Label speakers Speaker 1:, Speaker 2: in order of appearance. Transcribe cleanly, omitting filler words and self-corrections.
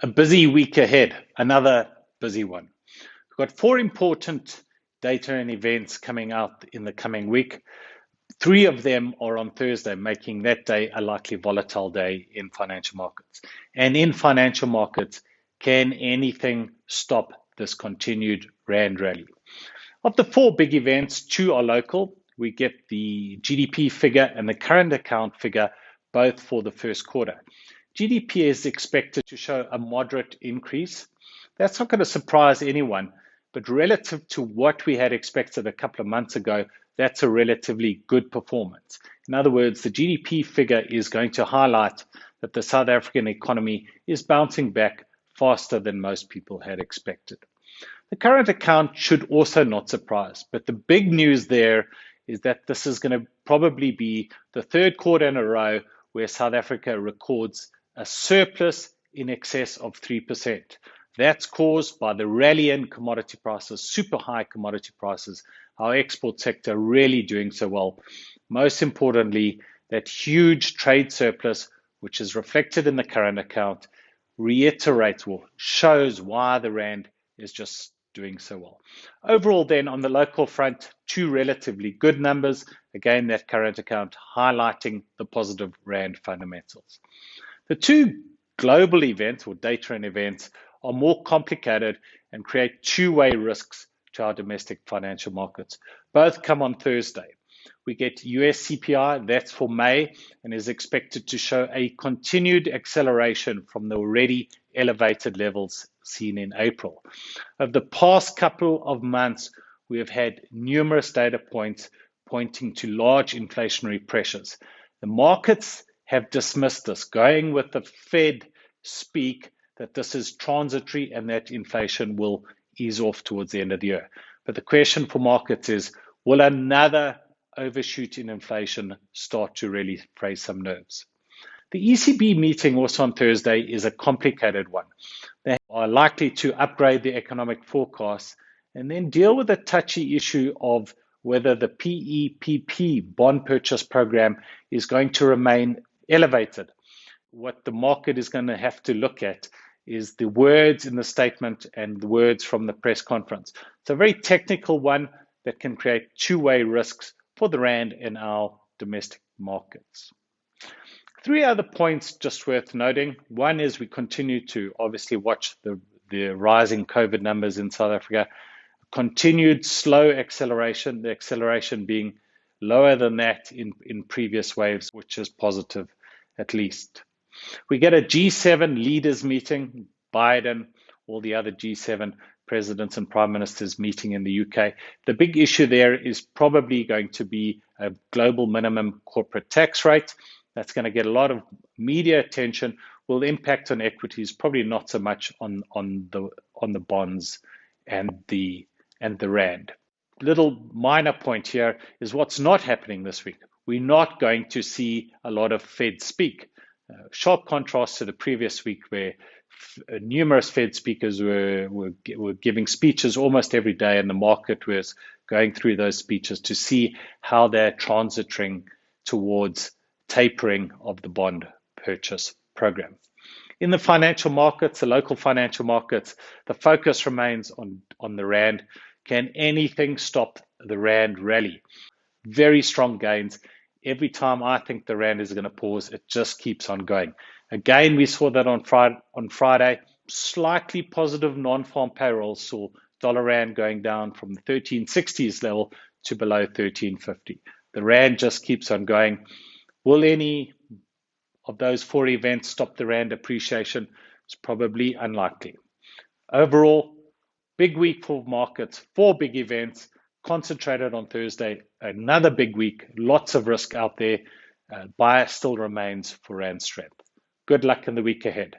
Speaker 1: A busy week ahead, another busy one. We've got four important data and events coming out in the coming week. Three of them are on Thursday, making that day a likely volatile day in financial markets. And in financial markets, can anything stop this continued Rand rally? Of the four big events, two are local. We get the GDP figure and the current account figure both for the first quarter. GDP is expected to show a moderate increase. That's not going to surprise anyone, but relative to what we had expected a couple of months ago, that's a relatively good performance. In other words, the GDP figure is going to highlight that the South African economy is bouncing back faster than most people had expected. The current account should also not surprise, but the big news there is that this is going to probably be the third quarter in a row where South Africa records a surplus in excess of 3%. That's caused by the rally in commodity prices, super high commodity prices, our export sector really doing so well. Most importantly, that huge trade surplus, which is reflected in the current account, reiterates or shows why the Rand is just doing so well. Overall, then, on the local front, two relatively good numbers. Again, that current account highlighting the positive Rand fundamentals. The two global events or data and events are more complicated and create two-way risks to our domestic financial markets. Both come on Thursday. We get US CPI, that's for May, and is expected to show a continued acceleration from the already elevated levels seen in April. Over the past couple of months, we have had numerous data points pointing to large inflationary pressures. The markets have dismissed this, going with the Fed speak that this is transitory and that inflation will ease off towards the end of the year. But the question for markets is, will another overshoot in inflation start to really raise some nerves? The ECB meeting also on Thursday is a complicated one. They are likely to upgrade the economic forecast and then deal with the touchy issue of whether the PEPP bond purchase program is going to remain elevated. What the market is going to have to look at is the words in the statement and the words from the press conference. It's a very technical one that can create two-way risks for the Rand and our domestic markets. Three other points just worth noting. One is we continue to obviously watch the rising COVID numbers in South Africa. Continued slow acceleration, the acceleration being lower than that in previous waves, which is positive at least. We get a G7 leaders meeting, Biden, all the other G7 presidents and prime ministers meeting in the UK. The big issue there is probably going to be a global minimum corporate tax rate. That's going to get a lot of media attention, will impact on equities, probably not so much on the bonds and the Rand. Little minor point here is what's not happening this week. We're not going to see a lot of Fed speak. Sharp contrast to the previous week where numerous Fed speakers were giving speeches almost every day, and the market was going through those speeches to see how they're transiting towards tapering of the bond purchase program. In the financial markets, the local financial markets, the focus remains on the Rand. Can anything stop the Rand rally? Very strong gains. Every time I think the Rand is going to pause, it just keeps on going. Again, we saw that on Friday. Slightly positive non-farm payrolls saw dollar Rand going down from the 1360s level to below 1350. The Rand just keeps on going. Will any of those four events stop the Rand appreciation? It's probably unlikely. Overall, big week for markets, four big events concentrated on Thursday. Another big week, lots of risk out there. Bias still remains for Rand strength. Good luck in the week ahead.